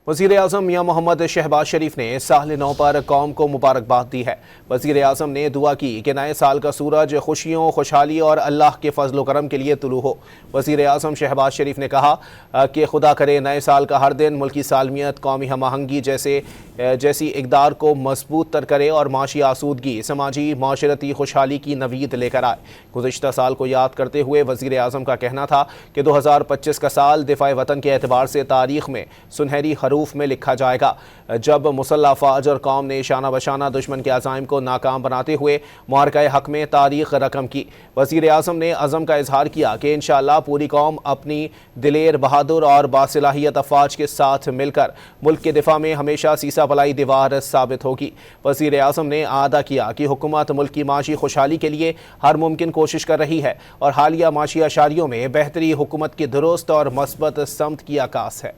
वज़ीर-ए-आज़म मियां मोहम्मद शहबाज शरीफ ने साल-ए-नौ पर कौम को मुबारकबाद दी है। वज़ीर-ए-आज़म ने दुआ की कि नए साल का सूरज खुशियों, खुशहाली और अल्लाह के फजल व करम के लिए तुलू हो। वज़ीर-ए-आज़म शहबाज शरीफ ने कहा कि खुदा करे नए साल का हर दिन मुल्की सालमियत, कौमी हम आहंगी जैसी इक़दार को मजबूत तर करे और माशी आसूदगी, समाजी माशरती खुशहाली की नवीद लेकर आए। गुज़िश्ता साल को याद करते हुए वज़ीर-ए-आज़म का कहना था कि 2025 का साल दिफ़ाए वतन के एतबार से तारीख़ में सुनहरी हरूफ में लिखा जाएगा, जब मुसल्लह फ़ौज और कौम ने शाना बशाना दुश्मन के अज़ाइम को नाकाम बनाते हुए मुआरका हक़ में तारीख़ रकम की। वज़ीर-ए-आज़म ने अज़म का इजहार किया कि इंशाअल्लाह पूरी कौम अपनी दिलेर, बहादुर और बासिलाहियत अफ़वाज के साथ मिलकर मुल्क के दिफा में हमेशा सीसा पलाई दीवार साबित होगी। वज़ीर-ए-आज़म ने आदा किया कि हुकूमत मुल्क की माशी खुशहाली के लिए हर मुमकिन कोशिश कर रही है और हालिया माशी अशारियों में बेहतरी हुकूमत की दुरुस्त और मस्बत समत की आकाश है।